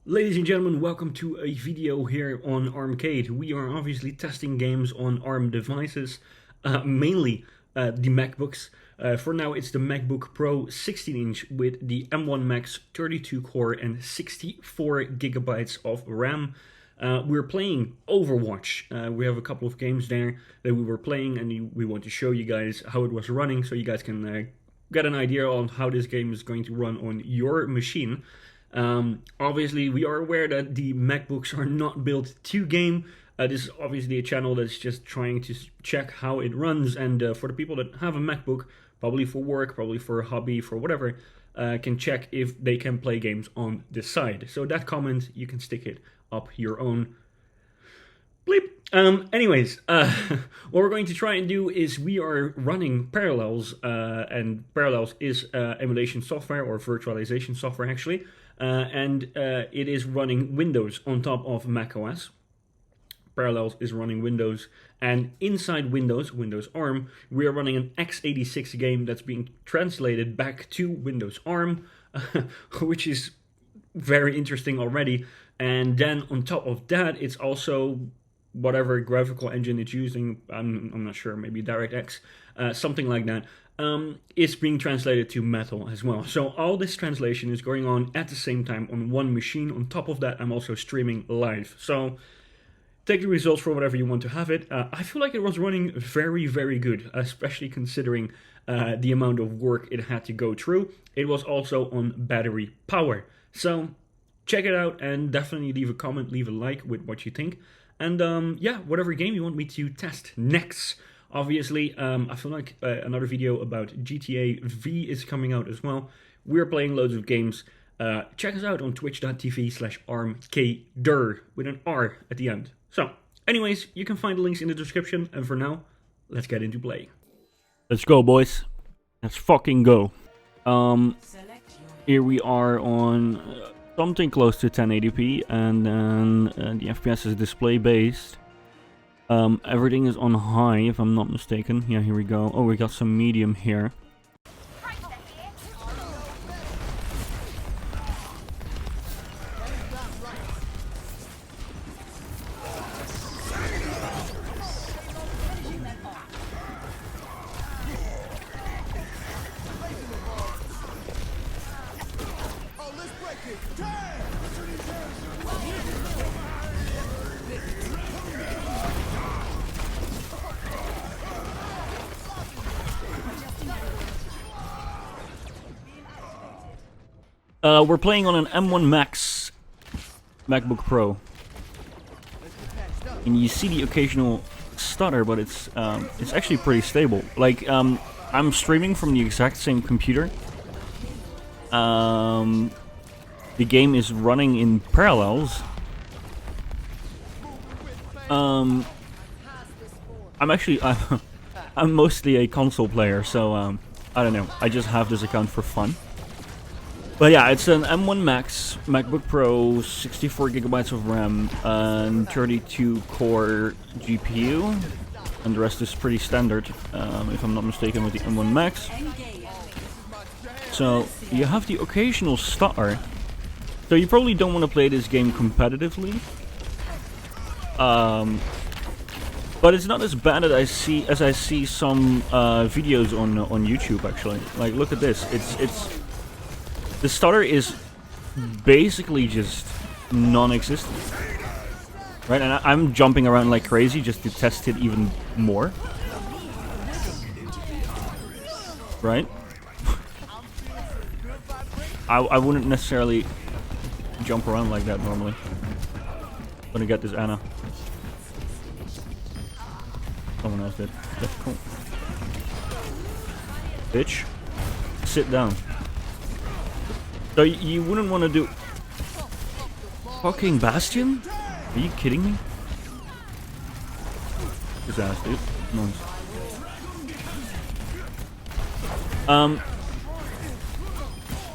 Ladies and gentlemen, welcome to a video here on ARMcade. We are obviously testing games on ARM devices, mainly the MacBooks. For now, it's the MacBook Pro 16-inch with the M1 Max 32-core and 64 gigabytes of RAM. We're playing Overwatch. We have a couple of games there that we were playing, and we want to show you guys how it was running, so you guys can get an idea on how this game is going to run on your machine. Obviously, we are aware that the MacBooks are not built to game. This is obviously a channel that's just trying to check how it runs, and for the people that have a MacBook, probably for work, probably for a hobby, for whatever, can check if they can play games on this side. So that comment, you can stick it up your own bleep. Anyways, what we're going to try and do is we are running Parallels, and Parallels is emulation software or virtualization software actually, and it is running Windows on top of macOS. Parallels is running Windows, and inside Windows ARM, we are running an x86 game that's being translated back to Windows ARM, which is very interesting already. And then on top of that, it's also whatever graphical engine it's using, I'm not sure, maybe DirectX, something like that, is being translated to Metal as well. So all this translation is going on at the same time on one machine. On top of that, I'm also streaming live. So take the results for whatever you want to have it. I feel like it was running very, very good, especially considering the amount of work it had to go through. It was also on battery power. So check it out and definitely leave a comment, leave a like with what you think. And yeah, whatever game you want me to test next. Obviously, I feel like another video about GTA V is coming out as well. We're playing loads of games. Check us out on twitch.tv/ARMcade with an R at the end. So, anyways, you can find the links in the description. And for now, let's get into play. Let's go, boys. Let's fucking go. Here we are on something close to 1080p, and then the FPS is display based. Everything is on high, if I'm not mistaken. Yeah, here we go. Oh, we got some medium here. We're playing on an M1 Max MacBook Pro, and you see the occasional stutter, but it's actually pretty stable. Like, I'm streaming from the exact same computer. The game is running in Parallels. I'm actually I'm mostly a console player, so I don't know. I just have this account for fun. But yeah, it's an M1 Max MacBook Pro, 64 gigabytes of RAM, and 32-core GPU, and the rest is pretty standard, if I'm not mistaken, with the M1 Max. So you have the occasional stutter. So you probably don't want to play this game competitively. But it's not as bad as I see some videos on YouTube actually. Like, look at this. The stutter is basically just non-existent, right? And I'm jumping around like crazy just to test it even more, right? I wouldn't necessarily jump around like that normally. I'm gonna get this Anna. Someone else did. That's cool. Bitch, sit down. So you wouldn't want to do fucking Bastion? Are you kidding me? His ass, dude. Nice.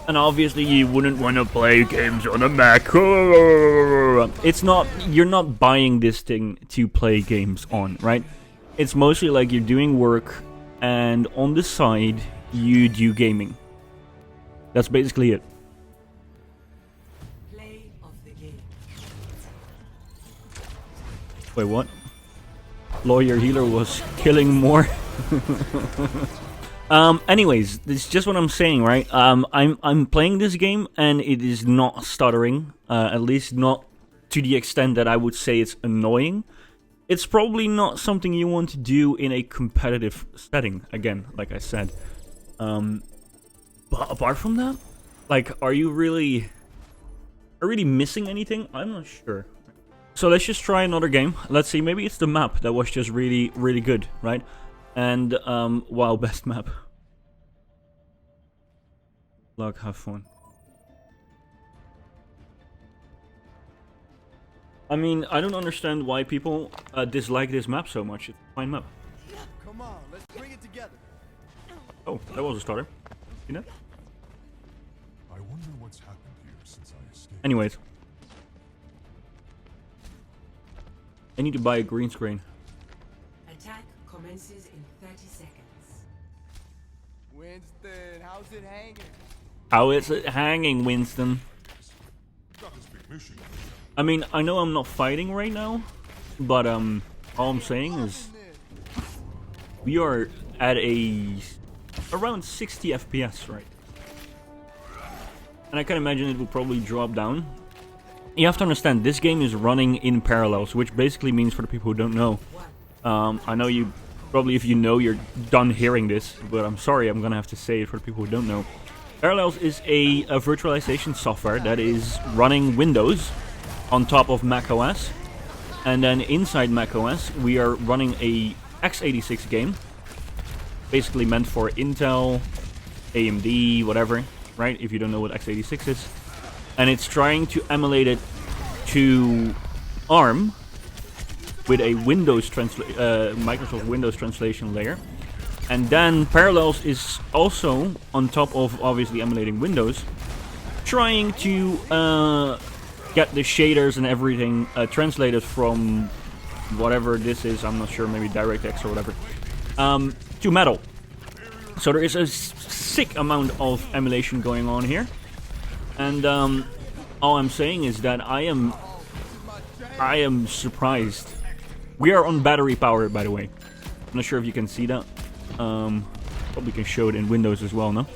And obviously you wouldn't want to play games on a Mac. It's not, you're not buying this thing to play games on, right? It's mostly like you're doing work and on the side you do gaming. That's basically it. Wait, what? Lawyer healer was killing more. Anyways, this is just what I'm saying, right? I'm playing this game and it is not stuttering, at least not to the extent that I would say it's annoying. It's probably not something you want to do in a competitive setting, again, like I said. But apart from that, like, are you really missing anything? I'm not sure. So let's just try another game. Let's see, maybe it's the map that was just really, really good, right? And, wow, best map. Luck, have fun. I mean, I don't understand why people dislike this map so much. It's a fine map. Come on, let's bring it together. Oh, that was a starter. You know? I wonder what's happened here since I escaped. Anyways. I need to buy a green screen. Attack commences in 30 seconds. Winston, how's it hanging? How is it hanging, Winston? Got this big mission. I mean, I know I'm not fighting right now, but all I'm saying is we are at around 60 FPS, right? And I can imagine it will probably drop down. You have to understand, this game is running in parallels, which basically means, for the people who don't know, I know you probably, if you know, you're done hearing this, but I'm sorry, I'm gonna have to say it for the people who don't know. Parallels is a virtualization software that is running Windows on top of macOS, and then inside macOS we are running a x86 game, basically meant for Intel, AMD, whatever, right? If you don't know what x86 is, and it's trying to emulate it to ARM with a Microsoft Windows translation layer. And then Parallels is also, on top of obviously emulating Windows, trying to get the shaders and everything translated from whatever this is, I'm not sure, maybe DirectX or whatever, to Metal. So there is a sick amount of emulation going on here. And all I'm saying is that I am surprised. We are on battery power, by the way. I'm not sure if you can see that. Probably can show it in Windows as well, no?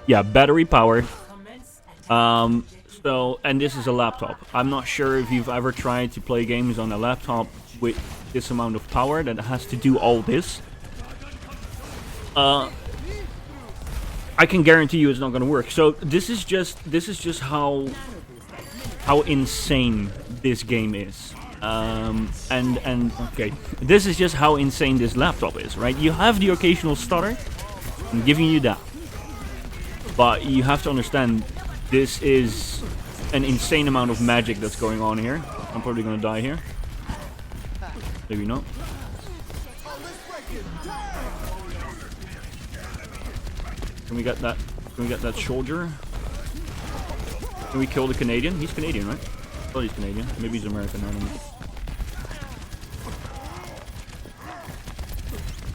Yeah, battery power. So, and this is a laptop. I'm not sure if you've ever tried to play games on a laptop with this amount of power that has to do all this. I can guarantee you it's not gonna work. So this is just how insane this game is. And okay, this is just how insane this laptop is, right? You have the occasional stutter, I'm giving you that, but you have to understand this is an insane amount of magic that's going on here. I'm probably gonna die here. Maybe not. Can we get that? Can we get that soldier? Can we kill the Canadian? He's Canadian, right? Oh, he's Canadian. Maybe he's American. I don't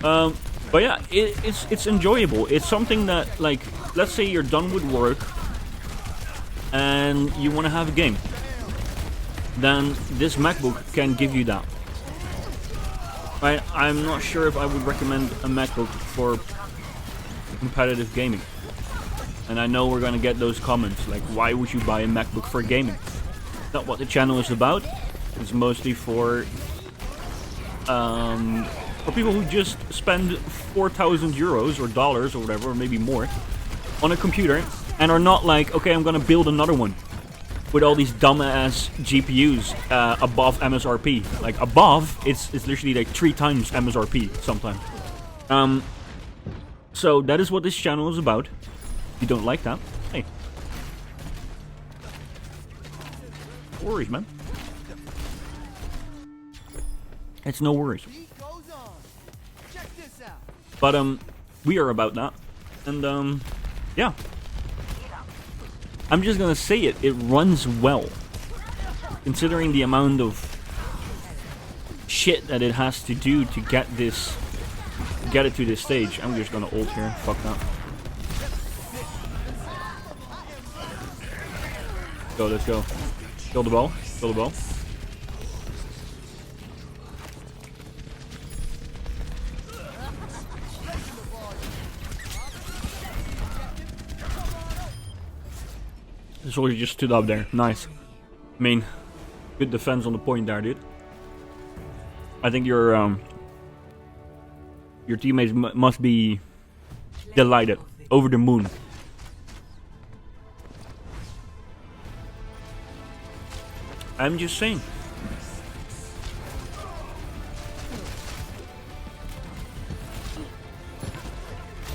know. But yeah, it's enjoyable. It's something that, like, let's say you're done with work and you want to have a game, then this MacBook can give you that. Right? I'm not sure if I would recommend a MacBook for competitive gaming. And I know we're gonna get those comments, like, why would you buy a MacBook for gaming? Not what the channel is about. It's mostly for people who just spend 4,000 euros or dollars or whatever, or maybe more, on a computer, and are not like, okay, I'm gonna build another one with all these dumbass GPUs above MSRP. Like, above, it's literally like 3 times MSRP sometimes. So that is what this channel is about. If you don't like that, hey, no worries, man. It's no worries. But we are about that, and yeah. I'm just gonna say it. It runs well, considering the amount of shit that it has to do to get it to this stage. I'm just gonna ult here. Fuck that. Go, let's go. Kill the ball. Kill the ball. The soldier just stood up there. Nice. I mean, good defense on the point there, dude. I think your teammates must be delighted, over the moon. I'm just saying.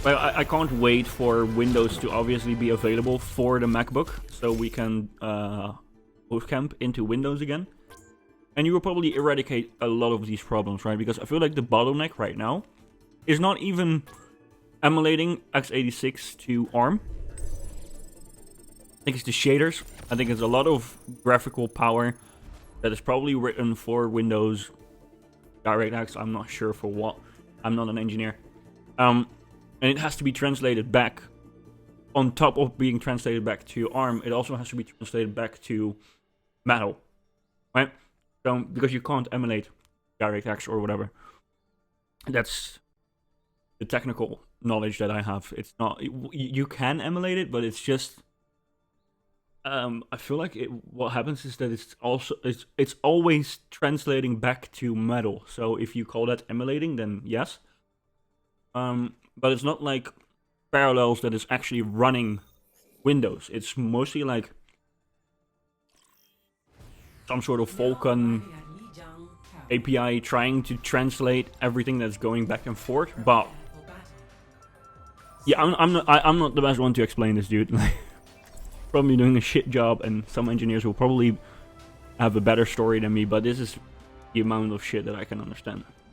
Well, I can't wait for Windows to obviously be available for the MacBook, so we can bootcamp into Windows again. And you will probably eradicate a lot of these problems, right? Because I feel like the bottleneck right now is not even emulating x86 to ARM. I think it's the shaders. I think it's a lot of graphical power that is probably written for Windows DirectX. I'm not sure for what. I'm not an engineer. And it has to be translated back. On top of being translated back to ARM, it also has to be translated back to Metal, right? So, because you can't emulate DirectX or whatever. That's the technical knowledge that I have. It's not, you can emulate it, but it's just, I feel like what happens is that it's always translating back to Metal. So if you call that emulating, then yes. But it's not like Parallels that is actually running Windows. It's mostly like some sort of Vulkan API trying to translate everything that's going back and forth. But yeah, I'm not the best one to explain this, dude. Probably doing a shit job, and some engineers will probably have a better story than me. But this is the amount of shit that I can understand.